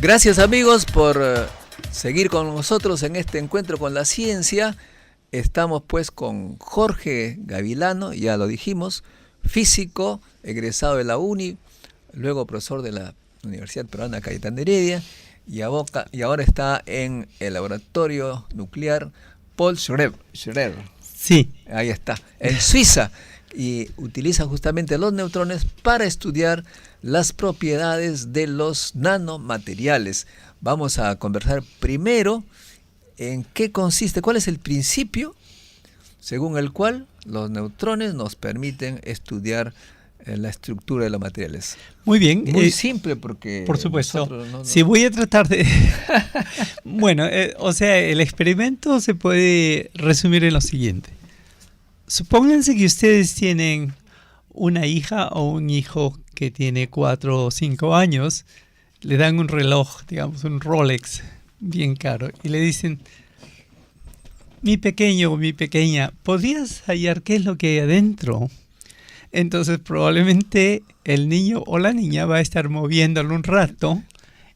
Gracias amigos por seguir con nosotros en este encuentro con la ciencia. Estamos pues con Jorge Gavilano, ya lo dijimos, físico, egresado de la UNI, luego profesor de la Universidad Peruana Cayetano Heredia, y ahora está en el laboratorio nuclear Paul Scherrer. Sí. Ahí está, en Suiza, y utiliza justamente los neutrones para estudiar las propiedades de los nanomateriales. Vamos a conversar primero en qué consiste, cuál es el principio según el cual los neutrones nos permiten estudiar la estructura de los materiales. Muy bien. Muy simple porque... Por supuesto. No. Sí, voy a tratar de... Bueno, o sea, el experimento se puede resumir en lo siguiente. Supónganse que ustedes tienen una hija o un hijo que tiene 4 o 5 años, le dan un reloj, digamos un Rolex bien caro, y le dicen: mi pequeño o mi pequeña, ¿podrías hallar qué es lo que hay adentro? Entonces probablemente el niño o la niña va a estar moviéndolo un rato,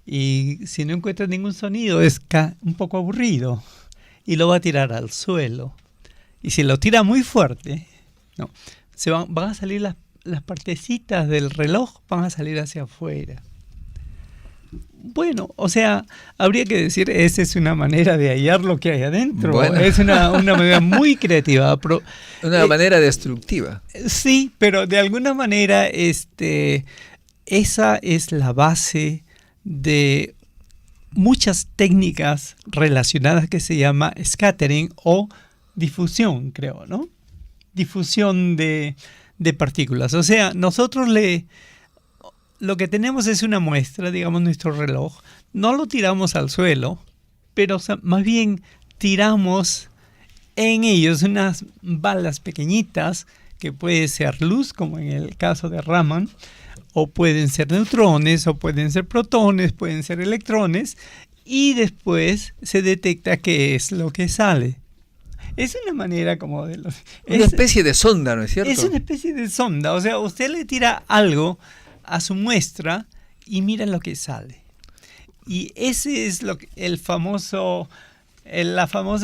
y si no encuentra ningún sonido es un poco aburrido y lo va a tirar al suelo. Y si lo tira muy fuerte, no, van a salir las partecitas del reloj, van a salir hacia afuera. Bueno, o sea, habría que decir, esa es una manera de hallar lo que hay adentro. Bueno. Es una manera muy creativa. Una manera destructiva. Sí, pero de alguna manera esa es la base de muchas técnicas relacionadas que se llama scattering o difusión, creo, ¿no? Difusión de partículas. O sea, nosotros lo que tenemos es una muestra, digamos nuestro reloj. No lo tiramos al suelo, pero más bien tiramos en ellos unas balas pequeñitas que puede ser luz, como en el caso de Raman, o pueden ser neutrones, o pueden ser protones, pueden ser electrones, y después se detecta qué es lo que sale. Es una manera como de... Una especie de sonda, ¿no es cierto? Es una especie de sonda. O sea, usted le tira algo a su muestra y mira lo que sale. Y ese es la famosa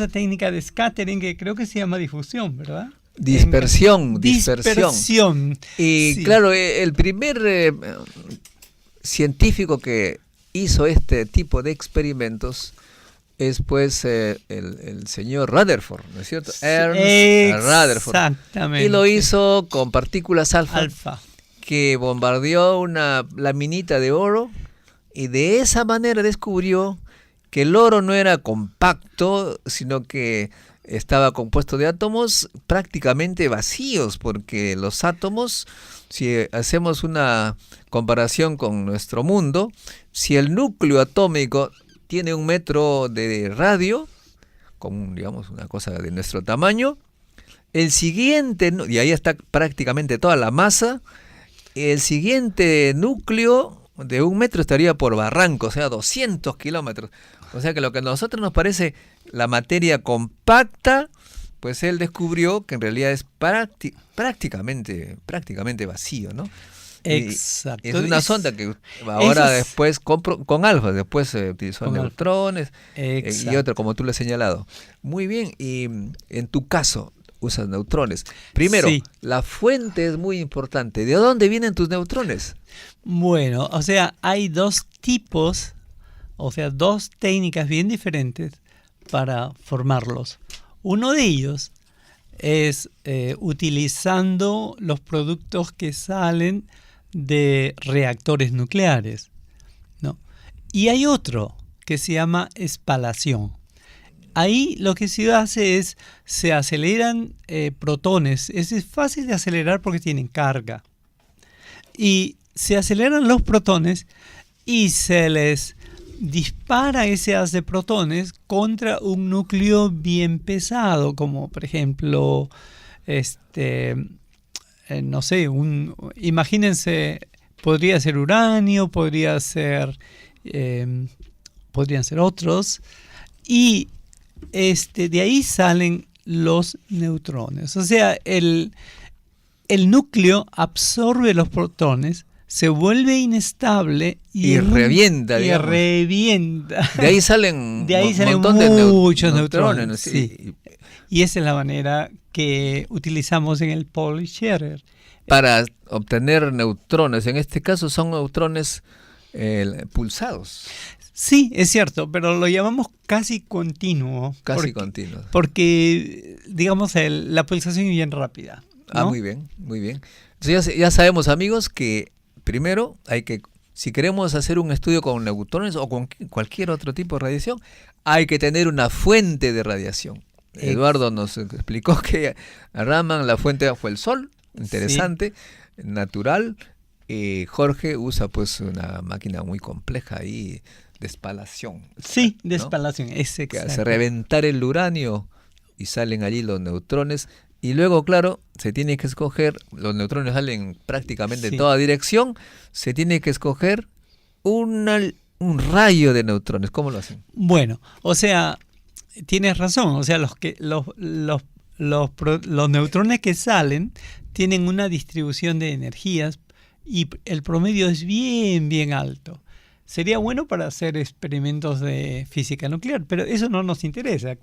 técnica de scattering, que creo que se llama difusión, ¿verdad? Dispersión. Y sí. Claro, el primer científico que hizo este tipo de experimentos es pues el señor Rutherford, ¿no es cierto? Ernst Rutherford. Exactamente. Y lo hizo con partículas alfa, que bombardeó una laminita de oro, y de esa manera descubrió que el oro no era compacto, sino que estaba compuesto de átomos prácticamente vacíos, porque los átomos, si hacemos una comparación con nuestro mundo, si el núcleo atómico tiene 1 metro de radio, con digamos una cosa de nuestro tamaño, el siguiente, y ahí está prácticamente toda la masa, el siguiente núcleo de 1 metro estaría por barranco, o sea 200 kilómetros. O sea que lo que a nosotros nos parece la materia compacta, pues él descubrió que en realidad es prácticamente vacío, ¿no? Exacto. Es una sonda que ahora después con alfa, después se utilizó neutrones y otro, como tú lo has señalado. Muy bien, y en tu caso usas neutrones. Primero, sí. La fuente es muy importante. ¿De dónde vienen tus neutrones? Bueno, o sea, hay 2 tipos, o sea, 2 técnicas bien diferentes para formarlos. Uno de ellos es utilizando los productos que salen de reactores nucleares, ¿no? Y hay otro que se llama espalación. Ahí lo que se hace es, se aceleran protones. Es fácil de acelerar porque tienen carga. Y se aceleran los protones y se les dispara ese haz de protones contra un núcleo bien pesado, como por ejemplo, no sé, imagínense, podría ser uranio, podrían ser otros, y de ahí salen los neutrones. O sea, el núcleo absorbe los protones, se vuelve inestable y revienta. Y revienta. De ahí salen, muchos neutrones. neutrones. Sí. Y esa es la manera que utilizamos en el Pauli Scherrer. Para obtener neutrones. En este caso son neutrones pulsados. Sí, es cierto, pero lo llamamos casi continuo. Continuo. Porque, digamos, la pulsación es bien rápida, ¿no? Muy bien, muy bien. Entonces ya sabemos, amigos, que primero si queremos hacer un estudio con neutrones o con cualquier otro tipo de radiación, hay que tener una fuente de radiación. Eduardo nos explicó que a Raman la fuente fue el sol, interesante, natural. Jorge usa pues una máquina muy compleja ahí de espalación. Sí, de espalación, ¿no? Es exacto. Que hace reventar el uranio y salen allí los neutrones. Y luego, claro, se tiene que escoger, los neutrones salen prácticamente en toda dirección, se tiene que escoger un rayo de neutrones. ¿Cómo lo hacen? Bueno, o sea, tienes razón, o sea, los neutrones que salen tienen una distribución de energías y el promedio es bien, bien alto. Sería bueno para hacer experimentos de física nuclear, pero eso no nos interesa.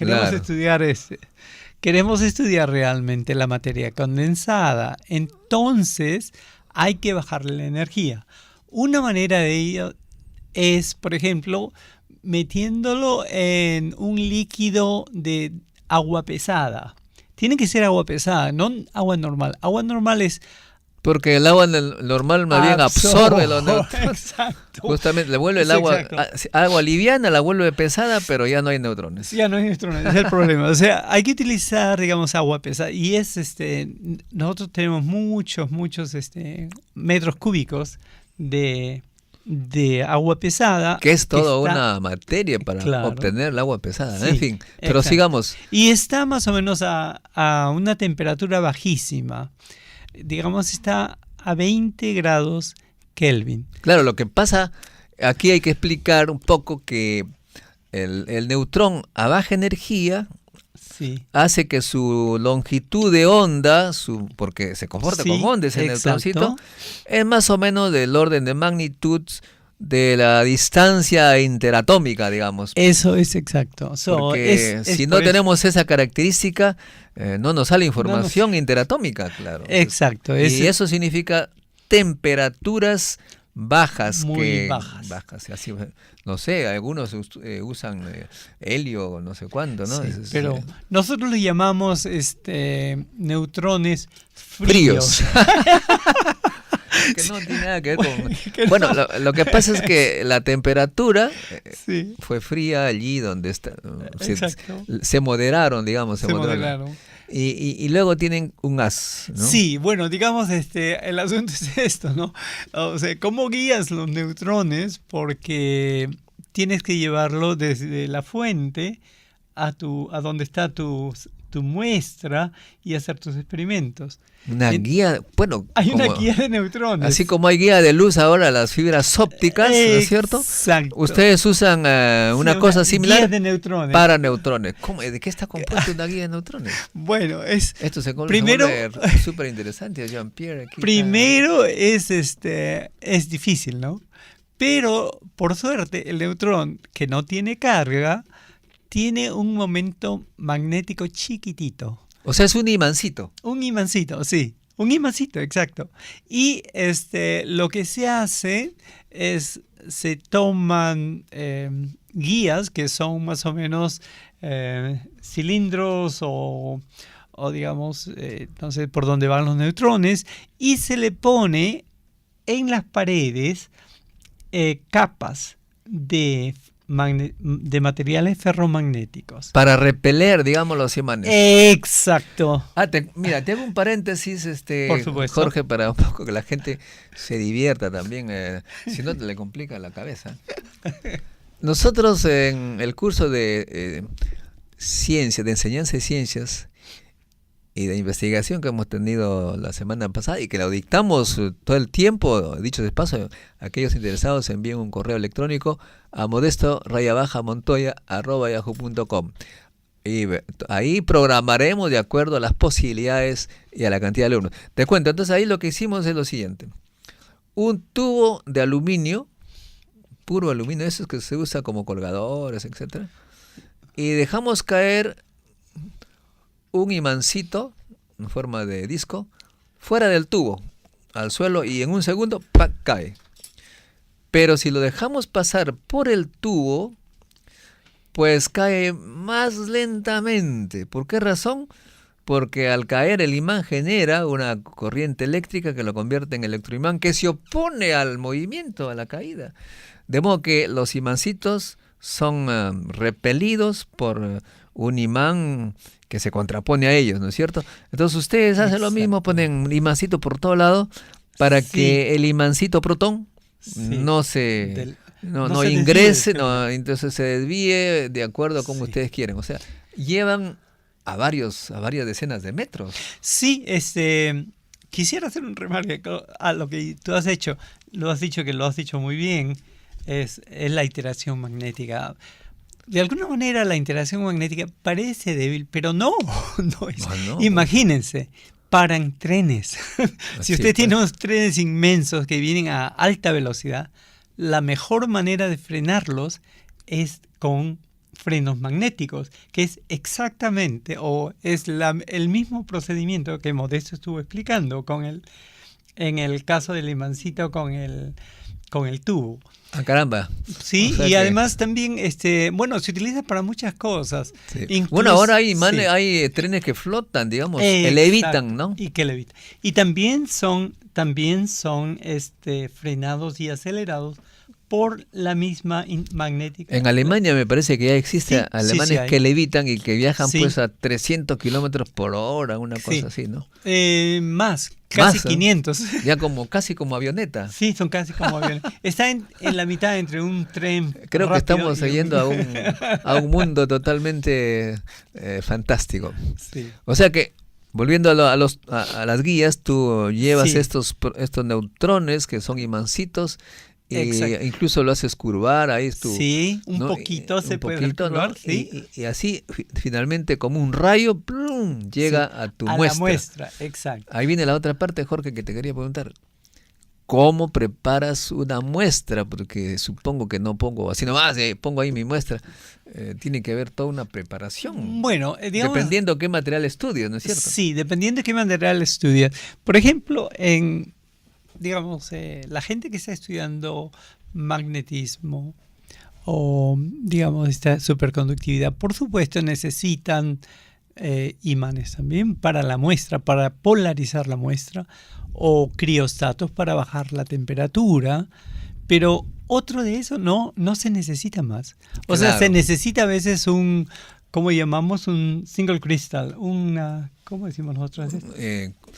Queremos estudiar realmente la materia condensada. Entonces, hay que bajarle la energía. Una manera de ello es, por ejemplo, metiéndolo en un líquido de agua pesada. Tiene que ser agua pesada, no agua normal. Agua normal es... Porque el agua normal más bien absorbe los neutrones. Exacto. Justamente le vuelve el agua liviana, la vuelve pesada, pero ya no hay neutrones. Ya no hay neutrones, ese es el problema. O sea, hay que utilizar, digamos, agua pesada. Y nosotros tenemos muchos metros cúbicos de agua pesada. Que es toda una materia para obtener el agua pesada. Sí, en fin, pero sigamos. Y está más o menos a una temperatura bajísima. Digamos, está a 20 grados Kelvin. Claro, lo que pasa, aquí hay que explicar un poco que el neutrón a baja energía hace que su longitud de onda, porque se comporta como onda ese neutroncito, es más o menos del orden de magnitud de la distancia interatómica, digamos. Eso es exacto. Porque si no tenemos esa característica, no nos sale información interatómica, claro. Exacto. Y eso significa temperaturas bajas. Muy bajas. Así, no sé, algunos usan helio, no sé cuánto, ¿no? Sí, pero nosotros le llamamos neutrones fríos. Que no tiene nada que ver con... Bueno, lo que pasa es que la temperatura fue fría allí donde está. Se moderaron, digamos. Se moderaron. Y luego tienen un haz, ¿no? Sí, bueno, digamos, el asunto es esto, ¿no? O sea, ¿cómo guías los neutrones? Porque tienes que llevarlo desde la fuente a donde está tu muestra y hacer tus experimentos. Una guía, bueno... Hay una guía de neutrones. Así como hay guía de luz ahora, las fibras ópticas, ¿no es cierto? Exacto. Ustedes usan una cosa similar guía de neutrones. Para neutrones. ¿Cómo? ¿De qué está compuesta una guía de neutrones? Bueno, esto se primero súper interesante, Jean-Pierre. Primero es difícil, ¿no? Pero, por suerte, el neutrón que no tiene carga tiene un momento magnético chiquitito. O sea, es un imancito. Un imancito, sí. Un imancito, exacto. Y lo que se hace es, se toman guías que son más o menos cilindros o digamos, no sé por dónde van los neutrones, y se le pone en las paredes capas de materiales ferromagnéticos. Para repeler, digamos, los imanes. Exacto. Mira, te hago un paréntesis, por supuesto, Jorge, para un poco que la gente se divierta también, si no te le complica la cabeza. Nosotros en el curso de ciencia, de enseñanza de ciencias y de investigación que hemos tenido la semana pasada y que lo dictamos todo el tiempo, dicho de paso, aquellos interesados envíen un correo electrónico a modesto_montoya@yahoo.com y ahí programaremos de acuerdo a las posibilidades y a la cantidad de alumnos. Te cuento, entonces ahí lo que hicimos es lo siguiente. un tubo de aluminio, puro aluminio, esos que se usa como colgadores, etcétera, y dejamos caer un imancito en forma de disco fuera del tubo, al suelo, y en un segundo ¡pac!, cae. Pero si lo dejamos pasar por el tubo, pues cae más lentamente. ¿Por qué razón? Porque al caer el imán genera una corriente eléctrica que lo convierte en electroimán, que se opone al movimiento, a la caída. De modo que los imancitos son repelidos por un imán que se contrapone a ellos, ¿no es cierto? Entonces ustedes hacen lo mismo, ponen un imancito por todo lado para que el imancito protón no ingrese, entonces se desvíe de acuerdo a como ustedes quieren. O sea, llevan a varias decenas de metros. Sí, quisiera hacer un remarque a lo que tú has hecho. Lo has dicho muy bien. Es la iteración magnética. De alguna manera la interacción magnética parece débil, pero no es. No. Imagínense, paran trenes. Si usted tiene unos trenes inmensos que vienen a alta velocidad, la mejor manera de frenarlos es con frenos magnéticos, que es exactamente, o es el mismo procedimiento que Modesto estuvo explicando en el caso del imancito con el tubo. Ah, caramba. Sí, y además también, se utiliza para muchas cosas. Sí. Incluso, ahora hay trenes que flotan, digamos, que levitan, ¿no? Y que levitan. Y también son frenados y acelerados por la misma magnética. En Alemania me parece que ya existe alemanes que levitan y que viajan pues a 300 kilómetros por hora, una cosa así, ¿no? Casi 500. Ya casi como avioneta. Sí, son casi como avioneta. Está en la mitad entre un tren. Creo que estamos yendo a un mundo totalmente fantástico. Sí. O sea que, volviendo a las guías, tú llevas estos neutrones que son imancitos. Incluso lo haces curvar, ahí es tu... Sí, un poquito se puede curvar, ¿no? Sí. Y así, finalmente, como un rayo, ¡plum!, llega a tu muestra. La muestra, exacto. Ahí viene la otra parte, Jorge, que te quería preguntar. ¿Cómo preparas una muestra? Porque supongo que no pongo así nomás, pongo ahí mi muestra. Tiene que haber toda una preparación. Bueno, digamos... Dependiendo qué material estudias, ¿no es cierto? Sí, dependiendo de qué material estudias. Por ejemplo, la gente que está estudiando magnetismo o, digamos, esta superconductividad, por supuesto necesitan imanes también para la muestra, para polarizar la muestra, o criostatos para bajar la temperatura, pero otro de eso no se necesita más. O sea, se necesita a veces ¿cómo llamamos? Un single crystal, ¿cómo decimos nosotros?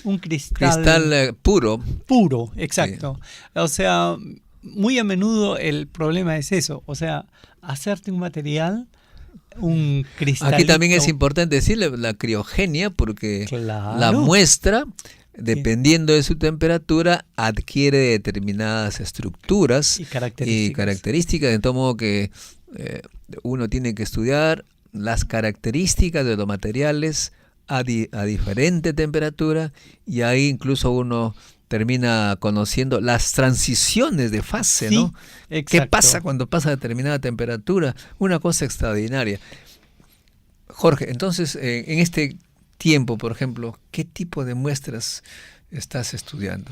Un cristal puro. Puro, exacto. Sí. O sea, muy a menudo el problema es eso, o sea, hacerte un material, un cristal. Aquí también es importante decirle la criogenia, porque la muestra, dependiendo de su temperatura, adquiere determinadas estructuras y características, de todo modo que uno tiene que estudiar las características de los materiales a diferente temperatura, y ahí incluso uno termina conociendo las transiciones de fase, ¿no? Exacto. ¿Qué pasa cuando pasa determinada temperatura? Una cosa extraordinaria. Jorge, entonces, en este tiempo, por ejemplo, ¿qué tipo de muestras estás estudiando?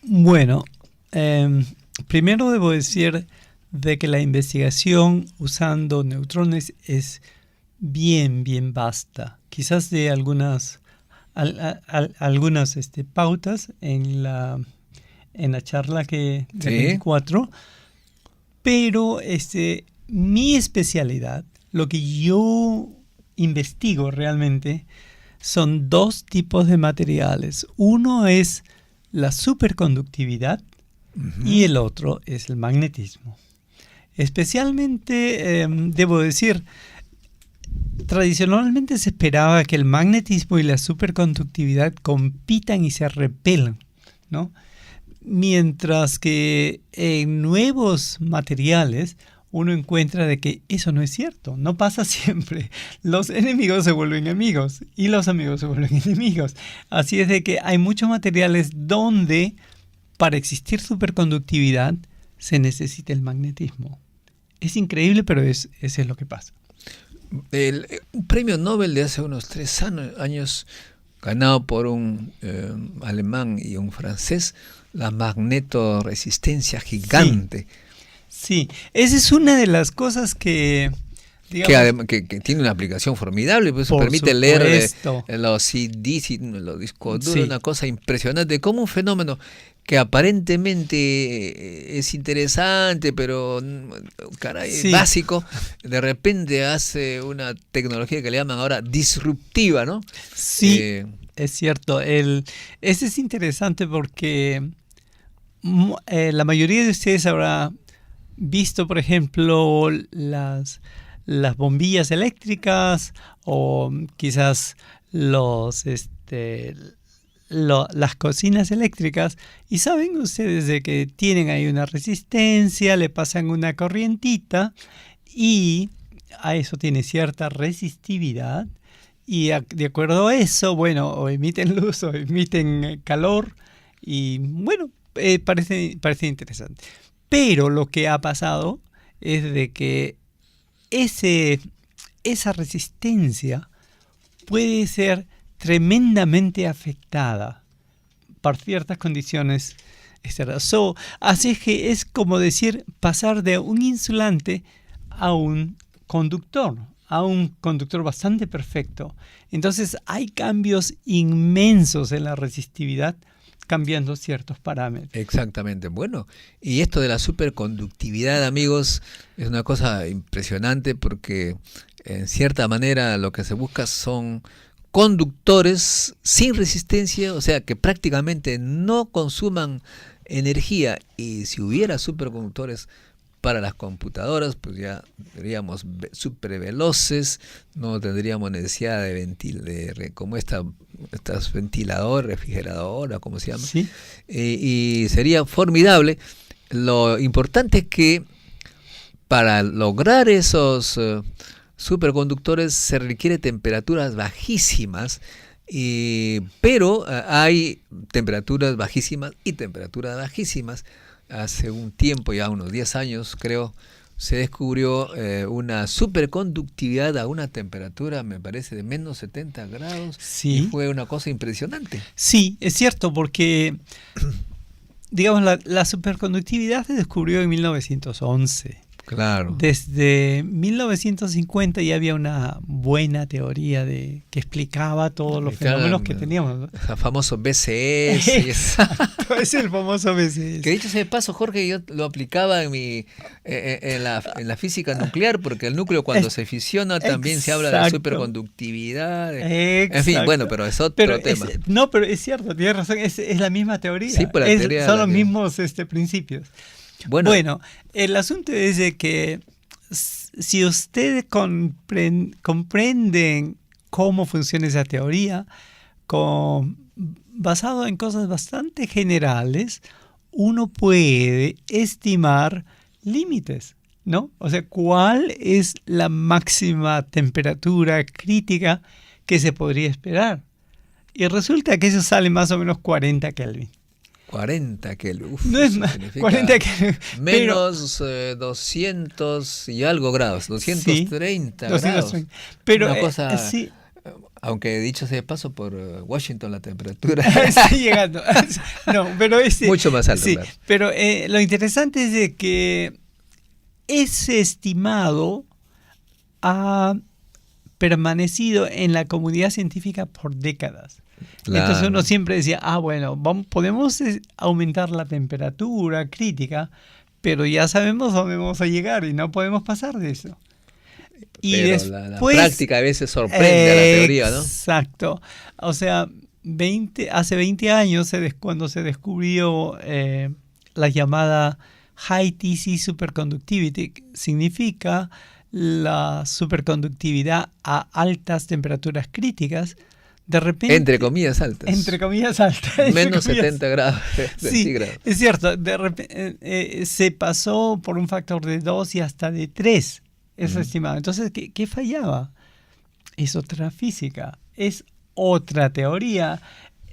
Bueno, primero debo decir de que la investigación usando neutrones es bien vasta. Quizás de algunas pautas en la charla del 24, pero mi especialidad, lo que yo investigo realmente, son dos tipos de materiales. Uno es la superconductividad y el otro es el magnetismo. Especialmente, debo decir, tradicionalmente se esperaba que el magnetismo y la superconductividad compitan y se repelan, ¿no? Mientras que en nuevos materiales uno encuentra de que eso no es cierto, no pasa siempre. Los enemigos se vuelven amigos y los amigos se vuelven enemigos. Así es de que hay muchos materiales donde para existir superconductividad se necesita el magnetismo. Es increíble, pero eso es lo que pasa. Un premio Nobel de hace unos 3 años, ganado por un alemán y un francés, la magnetoresistencia gigante. Sí, esa es una de las cosas que... digamos, que tiene una aplicación formidable, pues eso permite leer los CDs, los discos duros, una cosa impresionante, como un fenómeno que aparentemente es interesante, pero caray, básico, de repente hace una tecnología que le llaman ahora disruptiva, ¿no? Sí, es cierto. Ese es interesante porque la mayoría de ustedes habrá visto, por ejemplo, las bombillas eléctricas o quizás las cocinas eléctricas, y saben ustedes de que tienen ahí una resistencia, le pasan una corrientita y a eso tiene cierta resistividad, y de acuerdo a eso, bueno, o emiten luz o emiten calor, y bueno, parece interesante. Pero lo que ha pasado es de que esa resistencia puede ser tremendamente afectada por ciertas condiciones externas. Así que es como decir pasar de un insulante a un conductor bastante perfecto. Entonces hay cambios inmensos en la resistividad cambiando ciertos parámetros. Exactamente. Bueno, y esto de la superconductividad, amigos, es una cosa impresionante porque en cierta manera lo que se busca son conductores sin resistencia, o sea, que prácticamente no consuman energía, y si hubiera superconductores para las computadoras, pues ya seríamos súper veloces, no tendríamos necesidad de como estas ventilador, refrigeradora, como se llama, ¿sí? Y sería formidable. Lo importante es que para lograr esos superconductores se requiere temperaturas bajísimas, pero hay temperaturas bajísimas y temperaturas bajísimas. Hace un tiempo, ya unos 10 años creo, se descubrió una superconductividad a una temperatura, me parece, de menos 70 grados. Sí. Y fue una cosa impresionante. Sí, es cierto, porque digamos la superconductividad se descubrió en 1911. Claro. Desde 1950 ya había una buena teoría que explicaba todos los fenómenos que teníamos, ¿no? El famoso BCS. Exacto, es el famoso BCS. Que dicho sea de paso, Jorge, yo lo aplicaba en la física nuclear, porque el núcleo cuando se fisiona también se habla de superconductividad. En fin, bueno, pero es otro tema. Pero es cierto, tienes razón, es la misma teoría. Sí, por la teoría son los mismos principios. Bueno, el asunto es de que si ustedes comprenden cómo funciona esa teoría, basado en cosas bastante generales, uno puede estimar límites, ¿no? O sea, ¿cuál es la máxima temperatura crítica que se podría esperar? Y resulta que eso sale más o menos 40 Kelvin. 40 Kelvin. No es más, 40 Kelvin. Menos 200 y algo grados, 230 grados. 230. Pero una cosa, sí. Aunque dicho sea de paso, por Washington la temperatura está llegando. No, pero mucho más alto. Sí, claro. Pero lo interesante es de que ese estimado ha permanecido en la comunidad científica por décadas. Claro. Entonces uno siempre decía, bueno, podemos aumentar la temperatura crítica, pero ya sabemos dónde vamos a llegar y no podemos pasar de eso. Y pero después, la práctica a veces sorprende a la teoría, ¿no? Exacto. O sea, hace 20 años cuando se descubrió la llamada High TC Superconductivity, significa la superconductividad a altas temperaturas críticas. De repente, entre comillas altas. Menos 70 grados centígrados. Sí, es cierto. De repente se pasó por un factor de 2 y hasta de 3. Eso estimado. Entonces, ¿qué fallaba? Es otra física. Es otra teoría.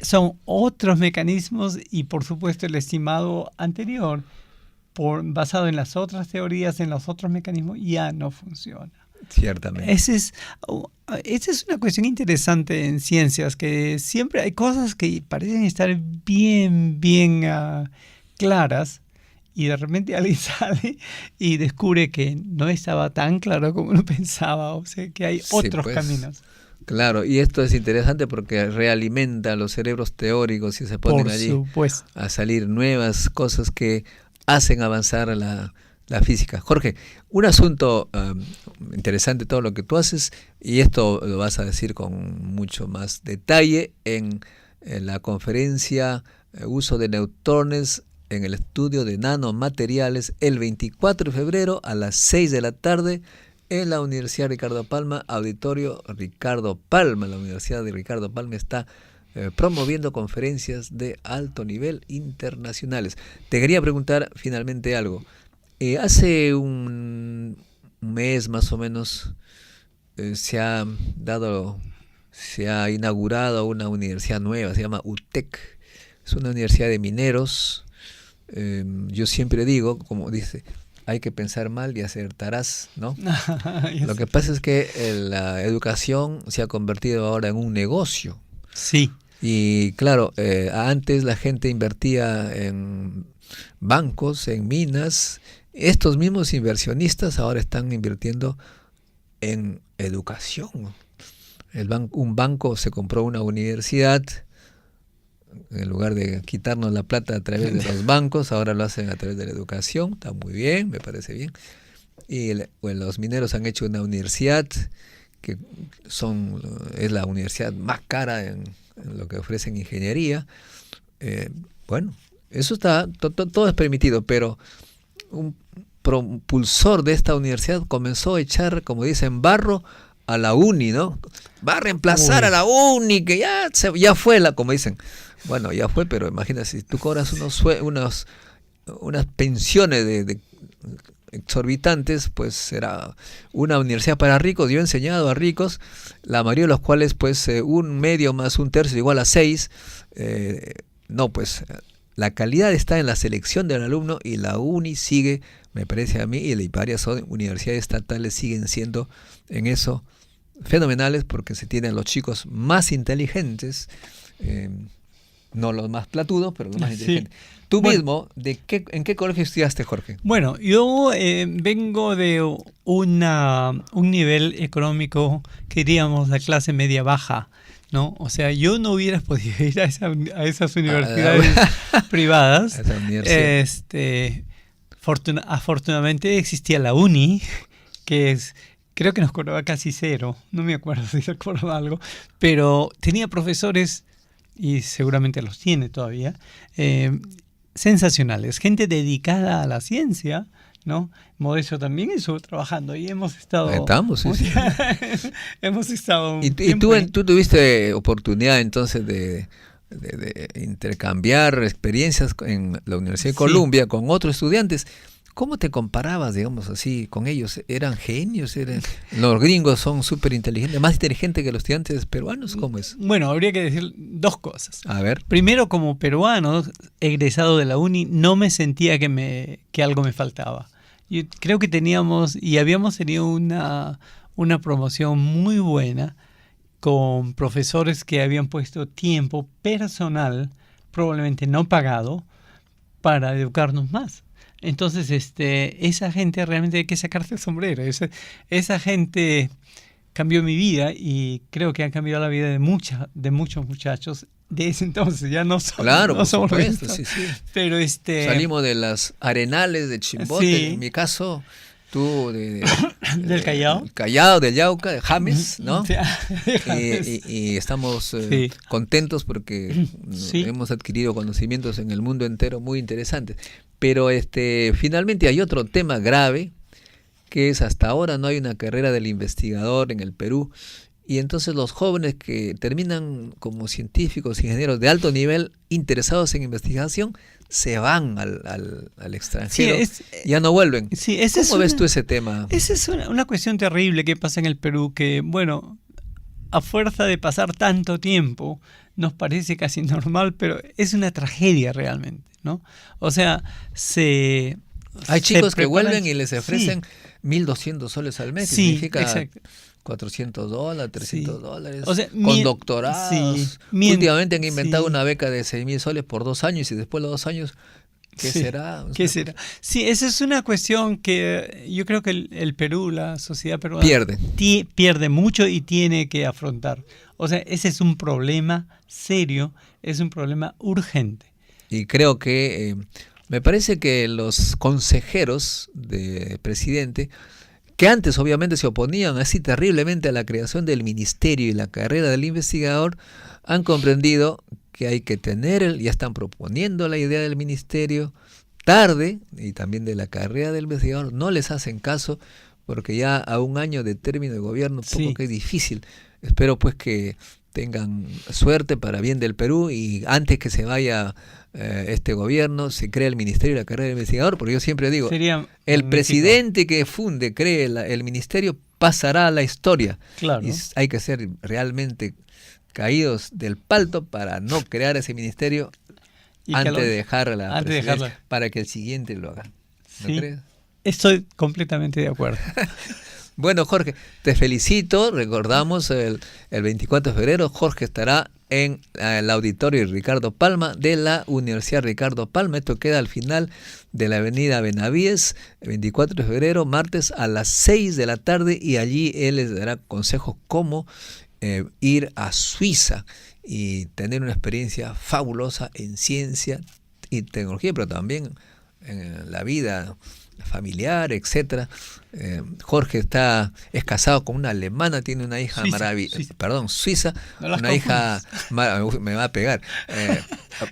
son otros mecanismos y por supuesto el estimado anterior, basado en las otras teorías, en los otros mecanismos, ya no funciona. Ciertamente. Esa es una cuestión interesante en ciencias, que siempre hay cosas que parecen estar bien claras, y de repente alguien sale y descubre que no estaba tan claro como uno pensaba, o sea que hay otros caminos. Claro, y esto es interesante porque realimenta los cerebros teóricos y se ponen allí a salir nuevas cosas que hacen avanzar la física. Jorge, un asunto interesante todo lo que tú haces, y esto lo vas a decir con mucho más detalle en la conferencia Uso de neutrones en el estudio de nanomateriales el 24 de febrero a las 6 de la tarde en la Universidad Ricardo Palma, auditorio Ricardo Palma. La Universidad de Ricardo Palma está promoviendo conferencias de alto nivel internacionales. Te quería preguntar finalmente algo. Hace un mes más o menos se ha inaugurado una universidad nueva, se llama UTEC. Es una universidad de mineros. Yo siempre digo, como dice, hay que pensar mal y acertarás, ¿no? Lo que pasa es que la educación se ha convertido ahora en un negocio. Sí. Y claro, antes la gente invertía en bancos, en minas. Estos mismos inversionistas ahora están invirtiendo en educación. Un banco se compró una universidad. En lugar de quitarnos la plata a través de los bancos, ahora lo hacen a través de la educación. Está muy bien, me parece bien. Y los mineros han hecho una universidad que es la universidad más cara en lo que ofrecen ingeniería. Bueno, eso está, todo es permitido, pero un propulsor de esta universidad comenzó a echar, como dicen, barro a la uni, ¿no? Va a reemplazar a la uni, que ya fue como dicen. Bueno, ya fue, pero imagínate, si tú cobras unas pensiones de exorbitantes, pues será una universidad para ricos. Yo he enseñado a ricos, la mayoría de los cuales, pues, un medio más un tercio igual a 6. No, pues, la calidad está en la selección del alumno, y la uni sigue, me parece a mí, y varias universidades estatales siguen siendo en eso fenomenales, porque se tienen los chicos más inteligentes, no los más platudos, pero los más inteligentes. Tú mismo, ¿en qué colegio estudiaste, Jorge? Bueno, yo vengo de un nivel económico que diríamos la clase media baja, ¿no? O sea, yo no hubiera podido ir a esas universidades privadas. A esa universidad. Afortunadamente existía la uni, que creo que nos cobraba casi cero, no me acuerdo si recordaba algo, pero tenía profesores, y seguramente los tiene todavía, sensacionales, gente dedicada a la ciencia, ¿no? Modesto también estuvo trabajando y hemos estado... Estamos, sí. Hemos estado... ¿Y tú tuviste oportunidad entonces de intercambiar experiencias en la Universidad de Columbia con otros estudiantes? ¿Cómo te comparabas, digamos así, con ellos? ¿Eran genios? Los gringos son súper inteligentes, más inteligentes que los estudiantes peruanos. ¿Cómo es? Bueno, habría que decir dos cosas. A ver. Primero, como peruano, egresado de la uni, no me sentía que algo me faltaba. Yo creo que habíamos tenido una promoción muy buena con profesores que habían puesto tiempo personal, probablemente no pagado, para educarnos más. Entonces, esa gente realmente hay que sacarse el sombrero. Esa gente cambió mi vida, y creo que han cambiado la vida de muchos muchachos de ese entonces. Ya no somos, claro, no somos supuesto, sí. Pero salimos de las arenales de Chimbote, sí. En mi caso, tú del Callao. Callao, del Yauca, de James, ¿no? Sí, de James. Y estamos contentos porque hemos adquirido conocimientos en el mundo entero muy interesantes. Pero finalmente hay otro tema grave, que es hasta ahora no hay una carrera del investigador en el Perú, y entonces los jóvenes que terminan como científicos, ingenieros de alto nivel, interesados en investigación, se van al extranjero, ya no vuelven. Sí, ¿Cómo ves tú ese tema? Esa es una cuestión terrible que pasa en el Perú, que bueno, a fuerza de pasar tanto tiempo, nos parece casi normal, pero es una tragedia realmente, ¿no? O sea, hay chicos que vuelven y les ofrecen 1.200 soles al mes, significa exacto. $400, $300, o sea, con doctorados. Sí, últimamente han inventado una beca de 6.000 soles por 2 años y después de los 2 años, ¿qué será? O sea, ¿qué será? Sí, esa es una cuestión que yo creo que el Perú, la sociedad peruana, pierde mucho y tiene que afrontar. O sea, ese es un problema serio, es un problema urgente. Y creo que me parece que los consejeros del presidente, que antes obviamente se oponían así terriblemente a la creación del ministerio y la carrera del investigador, han comprendido que hay que ya están proponiendo la idea del ministerio tarde, y también de la carrera del investigador, no les hacen caso, porque ya a un año de término de gobierno, poco que es difícil. Espero pues que tengan suerte para bien del Perú, y antes que se vaya este gobierno, se crea el ministerio y la carrera del investigador, porque yo siempre digo, el presidente que cree el ministerio, pasará a la historia. Claro. Y hay que ser realmente caídos del palto para no crear ese ministerio antes de dejar la presidencia, para que el siguiente lo haga. ¿No crees? Estoy completamente de acuerdo. Bueno, Jorge, te felicito. Recordamos el 24 de febrero, Jorge estará en el auditorio Ricardo Palma de la Universidad Ricardo Palma. Esto queda al final de la avenida Benavíes, el 24 de febrero, martes a las 6 de la tarde, y allí él les dará consejos cómo ir a Suiza y tener una experiencia fabulosa en ciencia y tecnología, pero también en la vida familiar, etcétera. Jorge es casado con una alemana, tiene una hija suiza, no una hija, me va a pegar,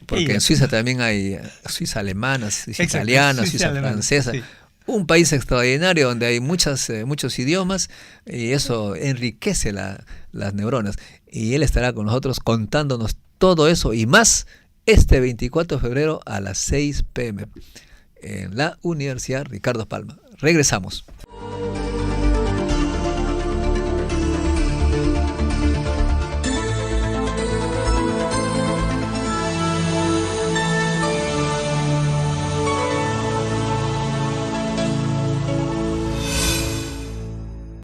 porque en Suiza también hay Suiza alemana, Suiza italiana, Suiza francesa. Un país extraordinario donde hay muchos idiomas, y eso enriquece las neuronas. Y él estará con nosotros contándonos todo eso y más este 24 de febrero a las 6 p.m. en la Universidad Ricardo Palma. Regresamos.